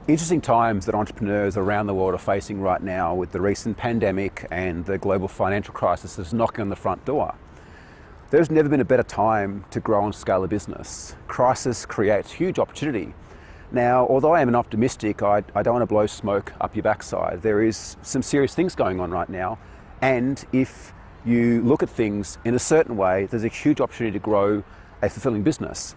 Interesting times that entrepreneurs around the world are facing right now with the recent pandemic and the global financial crisis that's knocking on the front door. There's never been a better time to grow and scale a business. Crisis creates huge opportunity. Now, although I am an optimistic, I don't want to blow smoke up your backside. There is some serious things going on right now, and if you look at things in a certain way, there's a huge opportunity to grow a fulfilling business.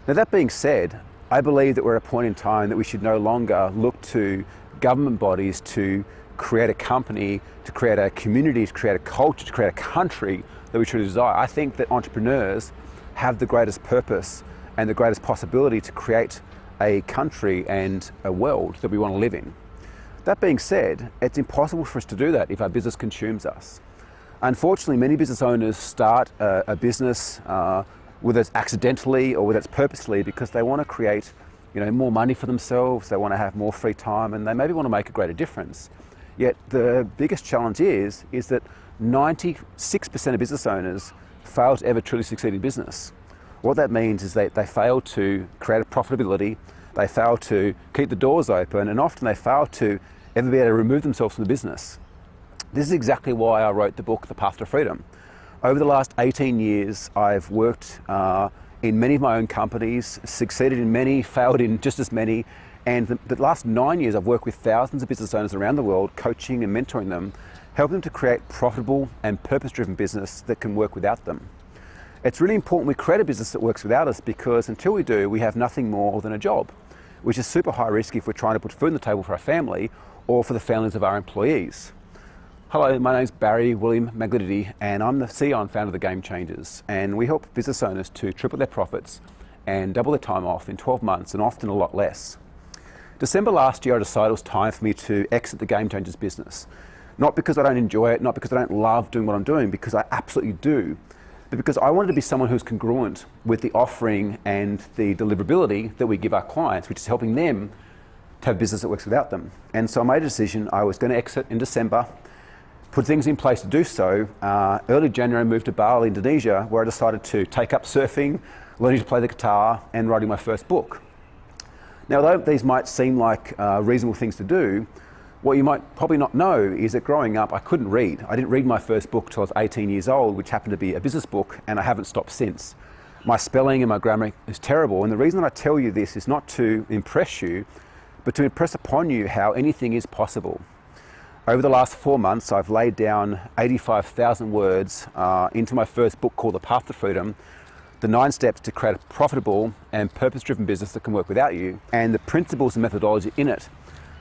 Now, that being said, I believe that we're at a point in time that we should no longer look to government bodies to create a company, to create a community, to create a culture, to create a country that we truly desire. I think that entrepreneurs have the greatest purpose and the greatest possibility to create a country and a world that we want to live in. That being said, it's impossible for us to do that if our business consumes us. Unfortunately, many business owners start a business whether it's accidentally or whether it's purposely, because they want to create, more money for themselves, they want to have more free time, and they maybe want to make a greater difference. Yet the biggest challenge is that 96% of business owners fail to ever truly succeed in business. What that means is they fail to create a profitability, they fail to keep the doors open, and often they fail to ever be able to remove themselves from the business. This is exactly why I wrote the book, The Path to Freedom. Over the last 18 years, I've worked in many of my own companies, succeeded in many, failed in just as many, and the last 9 years I've worked with thousands of business owners around the world, coaching and mentoring them, helping them to create profitable and purpose-driven business that can work without them. It's really important we create a business that works without us, because until we do, we have nothing more than a job, which is super high risk if we're trying to put food on the table for our family or for the families of our employees. Hello, my name is Barry William Magliarditi, and I'm the CEO and founder of The Game Changers, and we help business owners to triple their profits and double their time off in 12 months, and often a lot less. December last year, I decided it was time for me to exit the Game Changers business. Not because I don't enjoy it, not because I don't love doing what I'm doing, because I absolutely do, but because I wanted to be someone who's congruent with the offering and the deliverability that we give our clients, which is helping them to have business that works without them. And so I made a decision. I was going to exit in December, put things in place to do so. Early January, I moved to Bali, Indonesia, where I decided to take up surfing, learning to play the guitar, and writing my first book. Now, though these might seem like reasonable things to do, what you might probably not know is that growing up, I couldn't read. I didn't read my first book till I was 18 years old, which happened to be a business book, and I haven't stopped since. My spelling and my grammar is terrible, and the reason that I tell you this is not to impress you, but to impress upon you how anything is possible. Over the last 4 months, I've laid down 85,000 words into my first book called The Path to Freedom, the 9 steps to create a profitable and purpose-driven business that can work without you. And the principles and methodology in it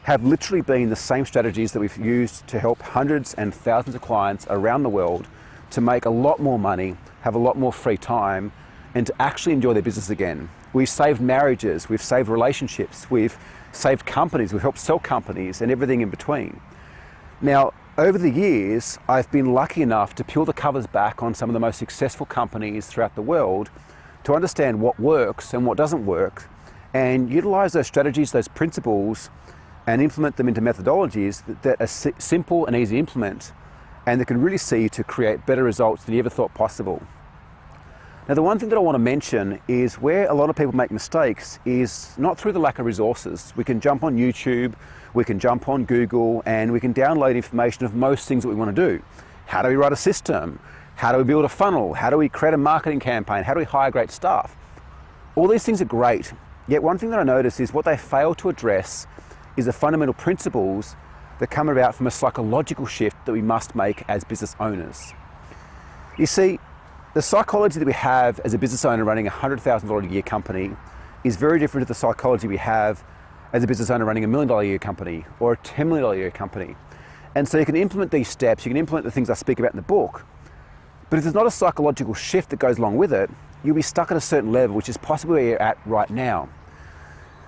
have literally been the same strategies that we've used to help hundreds and thousands of clients around the world to make a lot more money, have a lot more free time, and to actually enjoy their business again. We've saved marriages, we've saved relationships, we've saved companies, we've helped sell companies, and everything in between. Now, over the years, I've been lucky enough to peel the covers back on some of the most successful companies throughout the world to understand what works and what doesn't work, and utilize those strategies, those principles, and implement them into methodologies that are simple and easy to implement, and that can really see you to create better results than you ever thought possible. Now, the one thing that I want to mention is where a lot of people make mistakes is not through the lack of resources. We can jump on YouTube, we can jump on Google, and we can download information of most things that we want to do. How do we write a system? How do we build a funnel? How do we create a marketing campaign? How do we hire great staff? All these things are great, yet one thing that I notice is what they fail to address is the fundamental principles that come about from a psychological shift that we must make as business owners. You see, the psychology that we have as a business owner running a $100,000 a year company is very different to the psychology we have as a business owner running a $1 million a year company or a $10 million a year company. And so you can implement these steps, you can implement the things I speak about in the book, but if there's not a psychological shift that goes along with it, you'll be stuck at a certain level, which is possibly where you're at right now.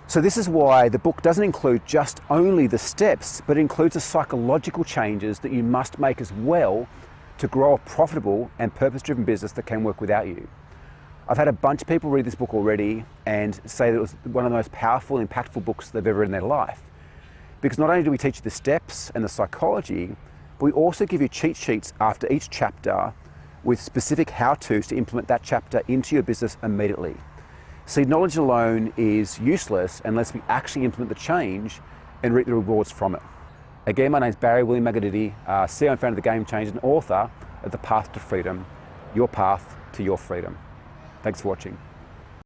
So this is why the book doesn't include just only the steps, but it includes the psychological changes that you must make as well to grow a profitable and purpose-driven business that can work without you. I've had a bunch of people read this book already and say that it was one of the most powerful, impactful books they've ever read in their life. Because not only do we teach you the steps and the psychology, but we also give you cheat sheets after each chapter with specific how-tos to implement that chapter into your business immediately. See, knowledge alone is useless unless we actually implement the change and reap the rewards from it. Again, my name is Barry William Magliarditi, CEO and founder of The Game Changer and author of The Path to Freedom, your path to your freedom. Thanks for watching.